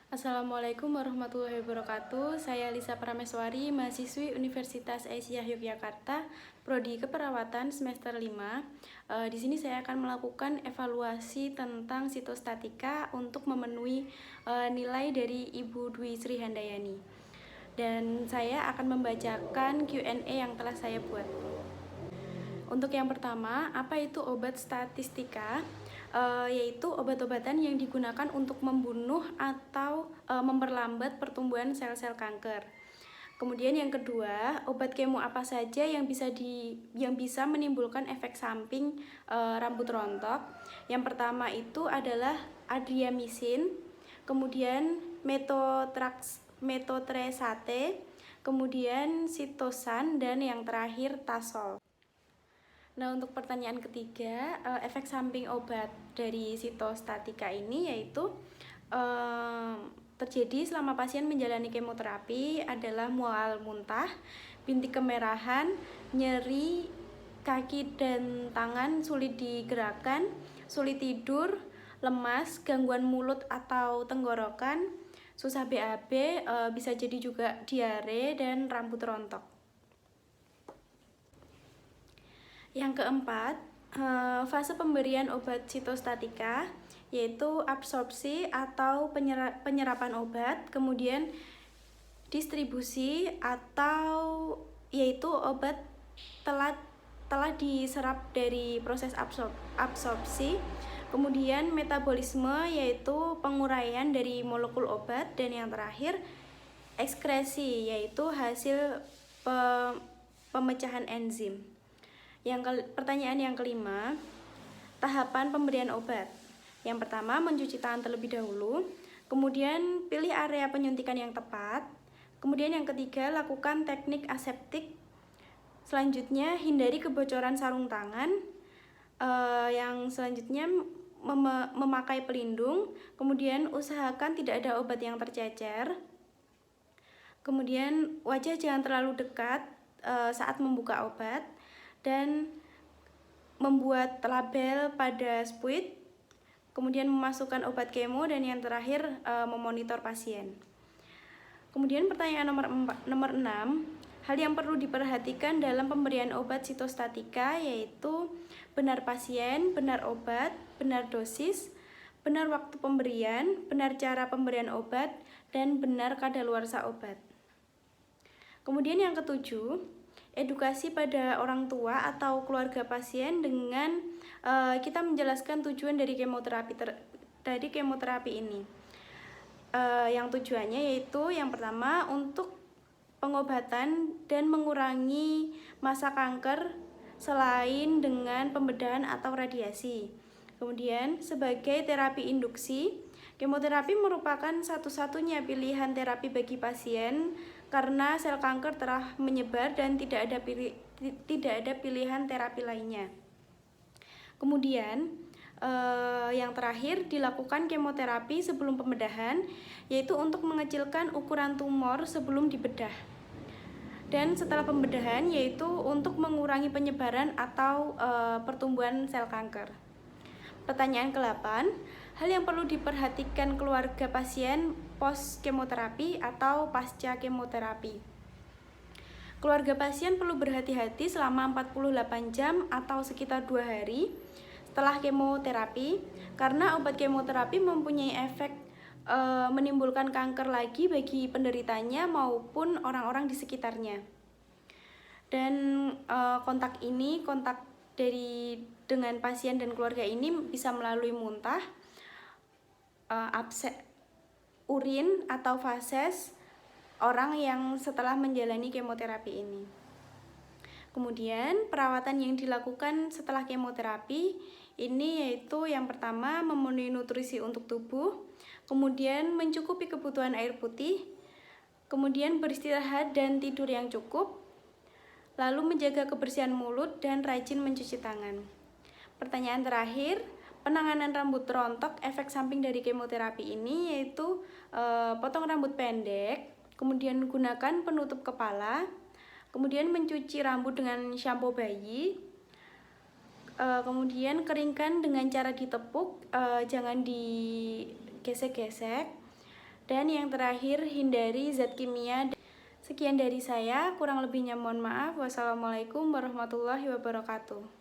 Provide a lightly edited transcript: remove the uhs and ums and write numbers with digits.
Assalamualaikum warahmatullahi wabarakatuh. Saya Lisa Prameswari, mahasiswi Universitas Aisyah Yogyakarta, Prodi Keperawatan semester 5. Di sini saya akan melakukan evaluasi tentang sitostatika untuk memenuhi nilai dari Ibu Dwi Sri Handayani. Dan saya akan membacakan Q&A yang telah saya buat. Untuk yang pertama, apa itu obat statistika? Yaitu obat-obatan yang digunakan untuk membunuh atau memperlambat pertumbuhan sel-sel kanker. Kemudian yang kedua, obat kemo apa saja yang bisa menimbulkan efek samping rambut rontok? Yang pertama itu adalah adriamycin, kemudian metotresate, kemudian sitosan, dan yang terakhir tasol. Nah, untuk pertanyaan ketiga, efek samping obat dari sitostatika ini yaitu terjadi selama pasien menjalani kemoterapi adalah mual muntah, bintik kemerahan, nyeri kaki dan tangan, sulit digerakkan, sulit tidur, lemas, gangguan mulut atau tenggorokan, susah BAB, bisa jadi juga diare, dan rambut rontok. Yang keempat, fase pemberian obat sitostatika yaitu absorpsi atau penyerapan obat, kemudian distribusi atau yaitu obat telah diserap dari proses absorpsi, kemudian metabolisme yaitu penguraian dari molekul obat, dan yang terakhir ekskresi yaitu hasil pemecahan enzim. Pertanyaan yang kelima, tahapan pemberian obat. Yang pertama, mencuci tangan terlebih dahulu, kemudian pilih area penyuntikan yang tepat, kemudian yang ketiga, lakukan teknik aseptik, selanjutnya hindari kebocoran sarung tangan, yang selanjutnya memakai pelindung, kemudian usahakan tidak ada obat yang tercecer, kemudian wajah jangan terlalu dekat saat membuka obat, dan membuat label pada spuit, kemudian memasukkan obat kemo, dan yang terakhir memonitor pasien. Kemudian pertanyaan nomor 6, hal yang perlu diperhatikan dalam pemberian obat sitostatika yaitu benar pasien, benar obat, benar dosis, benar waktu pemberian, benar cara pemberian obat, dan benar kadaluarsa obat. Kemudian yang ketujuh, edukasi pada orang tua atau keluarga pasien dengan kita menjelaskan tujuan dari kemoterapi ini. Yang tujuannya yaitu yang pertama untuk pengobatan dan mengurangi masa kanker selain dengan pembedahan atau radiasi. Kemudian sebagai terapi induksi, kemoterapi merupakan satu-satunya pilihan terapi bagi pasien karena sel kanker telah menyebar dan tidak ada pilihan terapi lainnya. Kemudian yang terakhir, dilakukan kemoterapi sebelum pembedahan, yaitu untuk mengecilkan ukuran tumor sebelum dibedah. Dan setelah pembedahan, yaitu untuk mengurangi penyebaran atau pertumbuhan sel kanker. Pertanyaan ke-8, hal yang perlu diperhatikan keluarga pasien post kemoterapi atau pasca kemoterapi. Keluarga pasien perlu berhati-hati selama 48 jam atau sekitar 2 hari setelah kemoterapi, karena obat kemoterapi mempunyai efek menimbulkan kanker lagi bagi penderitanya maupun orang-orang di sekitarnya. Dan kontak dengan pasien dan keluarga ini bisa melalui muntah, urin atau fases orang yang setelah menjalani kemoterapi ini. Kemudian perawatan yang dilakukan setelah kemoterapi ini yaitu yang pertama memenuhi nutrisi untuk tubuh, kemudian mencukupi kebutuhan air putih, kemudian beristirahat dan tidur yang cukup, lalu menjaga kebersihan mulut dan rajin mencuci tangan. Pertanyaan terakhir, penanganan rambut rontok efek samping dari kemoterapi ini yaitu potong rambut pendek, kemudian gunakan penutup kepala, kemudian mencuci rambut dengan shampoo bayi, kemudian keringkan dengan cara ditepuk, jangan digesek-gesek, Dan yang terakhir, hindari zat kimia. Sekian dari saya, kurang lebihnya mohon maaf. Wassalamualaikum warahmatullahi wabarakatuh.